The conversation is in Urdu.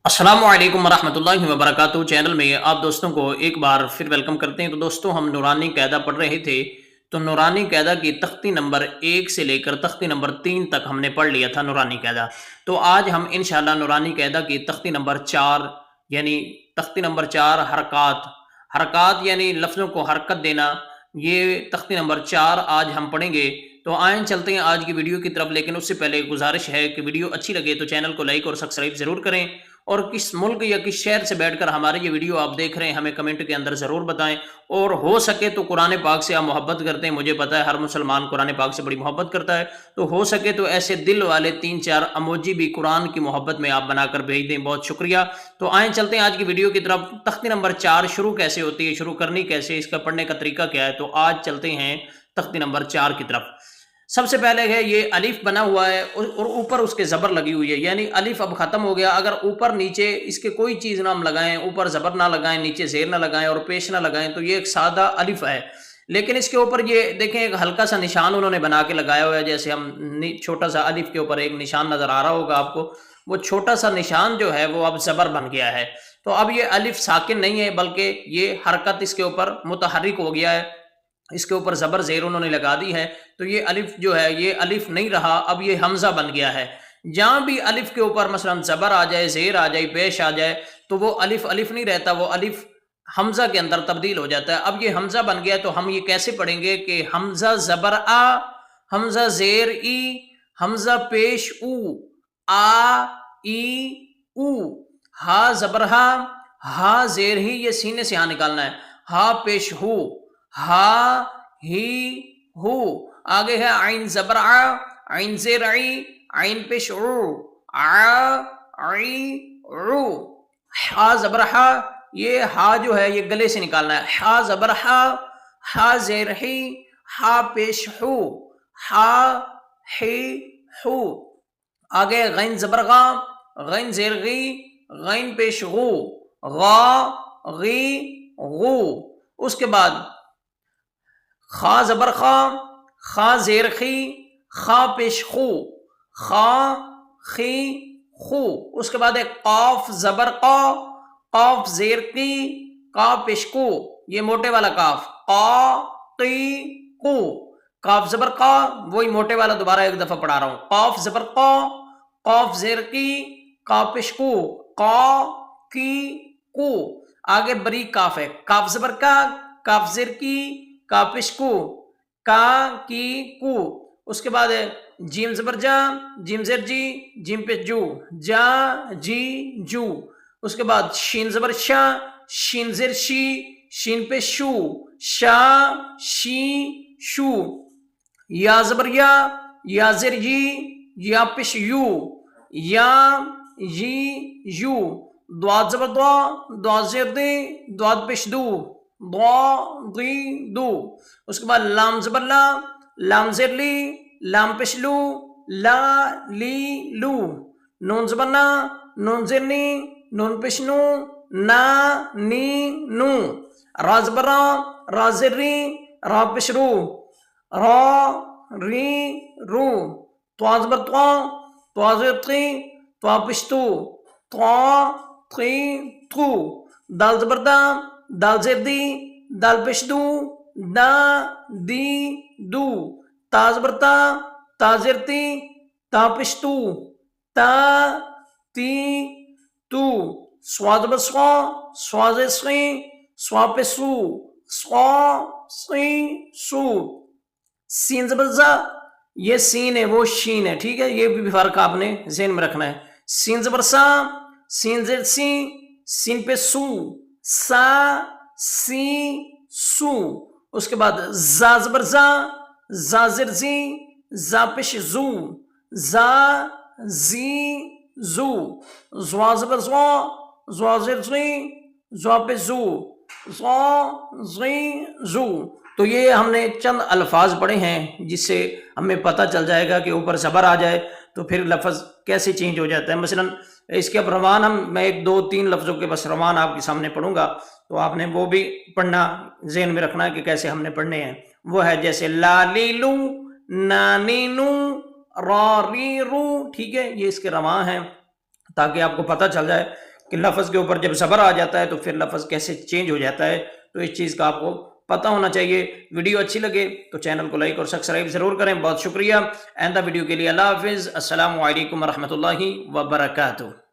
السلام علیکم ورحمۃ اللہ وبرکاتہ چینل میں آپ دوستوں کو ایک بار پھر ویلکم کرتے ہیں۔ تو دوستوں ہم نورانی قاعدہ پڑھ رہے تھے، تو نورانی قاعدہ کی تختی نمبر 1 سے لے کر تختی نمبر 3 تک ہم نے پڑھ لیا تھا نورانی قاعدہ۔ تو آج ہم انشاءاللہ نورانی قاعدہ کی تختی نمبر 4 یعنی تختی نمبر 4 حرکات یعنی لفظوں کو حرکت دینا، یہ تختی نمبر 4 آج ہم پڑھیں گے۔ تو آئیں چلتے ہیں آج کی ویڈیو کی طرف، لیکن اس سے پہلے گزارش ہے کہ ویڈیو اچھی لگے تو چینل کو لائک اور سبسکرائب ضرور کریں، اور کس ملک یا کس شہر سے بیٹھ کر ہماری یہ ویڈیو آپ دیکھ رہے ہیں ہمیں کمنٹ کے اندر ضرور بتائیں، اور ہو سکے تو قرآن پاک سے آپ محبت کرتے ہیں، مجھے پتا ہے ہر مسلمان قرآن پاک سے بڑی محبت کرتا ہے، تو ہو سکے تو ایسے دل والے 3-4 اموجی بھی قرآن کی محبت میں آپ بنا کر بھیج دیں، بہت شکریہ۔ تو آئیں چلتے ہیں آج کی ویڈیو کی طرف۔ تختی نمبر 4 شروع کیسے ہوتی ہے، شروع کرنی کیسے، اس کا پڑھنے کا طریقہ کیا ہے، تو آج چلتے ہیں تختی نمبر 4 کی طرف۔ سب سے پہلے ہے یہ الف بنا ہوا ہے اور اوپر اس کے زبر لگی ہوئی ہے، یعنی الف اب ختم ہو گیا۔ اگر اوپر نیچے اس کے کوئی چیز نہ ہم لگائیں، اوپر زبر نہ لگائیں، نیچے زیر نہ لگائیں اور پیش نہ لگائیں، تو یہ ایک سادہ الف ہے۔ لیکن اس کے اوپر یہ دیکھیں ایک ہلکا سا نشان انہوں نے بنا کے لگایا ہوا ہے، جیسے ہم چھوٹا سا الف کے اوپر ایک نشان نظر آ رہا ہوگا آپ کو، وہ چھوٹا سا نشان جو ہے وہ اب زبر بن گیا ہے۔ تو اب یہ الف ساکن نہیں ہے، بلکہ یہ حرکت اس کے اوپر متحرک ہو گیا ہے، اس کے اوپر زبر زیر انہوں نے لگا دی ہے، تو یہ الف جو ہے یہ الف نہیں رہا، اب یہ حمزہ بن گیا ہے۔ جہاں بھی الف کے اوپر مثلا زبر آ جائے، زیر آ جائے، پیش آ جائے، تو وہ الف الف نہیں رہتا، وہ الف حمزہ کے اندر تبدیل ہو جاتا ہے۔ اب یہ حمزہ بن گیا تو ہم یہ کیسے پڑھیں گے کہ حمزہ زبر آ، حمزہ زیر ای، حمزہ پیش او، آ ای او، ہا زبر ہا زیر ہی، یہ سینے سے ہاں نکالنا ہے، ہا پیش ہو، ہا ہی ہو۔ آگے ہے عین زبر آ، عین زیر عی، عین پیش عو، آ عی عو، ہا زبر ہا، یہ ہا جو ہے یہ گلے سے نکالنا ہے، ہا زبر ہا، ہا زیر ہی، ہا پیش ہو، ہا ہی ہو۔ آگے غین زبر غا، غین زیر غی، غین پیش غو، غا غی غو۔ اس کے بعد خا زبر خا، خا زیر خی، خا پیش خو، خا خی خو۔ اس کے بعد ہے قاف زبر قا، قاف زیر قی، قا پیش کو، یہ موٹے والا قاف، قا قی کو۔ قاف زبر قا، وہی موٹے والا دوبارہ ایک دفعہ پڑھا رہا ہوں، قاف زبر قا، قاف زیر قی، قا پیش کو، قا کی کو۔ آگے بریک کاف ہے، کاف زبر کا، کاف زیر کی، کا پیش کو، کا کی کو۔ اس کے بعد ہے جیم زبر جا، جیم زیر جی، جیم پیش جو، جا جی جو۔ اس کے بعد شین زبر شا، شین زیر شی، شین پیش شو، شا شی شو۔ یا زبر یا زیر یی، یا پیش یو، یا یی یو۔ دواد زبر دوا، دواد زیر دی، دواد پیش دو، دوا دی دو۔ اس کے بعد لام زبر لا، لام زیر لی، لام پیش لو، لا لی لو۔ نون زبر نا، نون زیر نی، نون پیش نو، نا نی نو۔ را زبر را، را زیر ری، را پیش رو، را ری رو۔ توا زبر توا، توا زیر تی، توا پیش تو، توا تی تو۔ دال زبر دا، دال زیر دی، دال پیش دو، دا دی دو۔ تا زبر تا، تا زیر تی، تا پیش تو، تا تی تو۔ سوا زبر سوا، سوا زیر سی، سوا پیش سو، سوا سی سو۔ سین زبر زا، یہ سین ہے وہ شین ہے، ٹھیک ہے، یہ بھی فرق آپ نے ذہن میں رکھنا ہے۔ سین زبر سا، سین زیر سی، سین پہ سو، سا سی سو۔ اس کے بعد زا زبر زا، زا زیر زی، زا پیش زو، زا زی زو۔ زوا زبر زوا، زوا زیر زی، زوا پیش زو، زوا زی زو۔ تو یہ ہم نے چند الفاظ پڑھے ہیں جس سے ہمیں پتہ چل جائے گا کہ اوپر زبر آ جائے تو پھر لفظ کیسے چینج ہو جاتا ہے۔ مثلا اس کے اب روان میں 1-2-3 لفظوں کے بس روان آپ کے سامنے پڑھوں گا، تو آپ نے وہ بھی پڑھنا ذہن میں رکھنا ہے کہ کیسے ہم نے پڑھنے ہیں۔ وہ ہے جیسے لا لی لو، نانی نو، را ری رو، ٹھیک ہے، یہ اس کے رواں ہیں تاکہ آپ کو پتہ چل جائے کہ لفظ کے اوپر جب زبر آ جاتا ہے تو پھر لفظ کیسے چینج ہو جاتا ہے، تو اس چیز کا آپ کو پتہ ہونا چاہیے۔ ویڈیو اچھی لگے تو چینل کو لائک اور سبسکرائب ضرور کریں۔ بہت شکریہ۔ آئندہ ویڈیو کے لیے اللہ حافظ۔ السلام علیکم ورحمۃ اللہ وبرکاتہ۔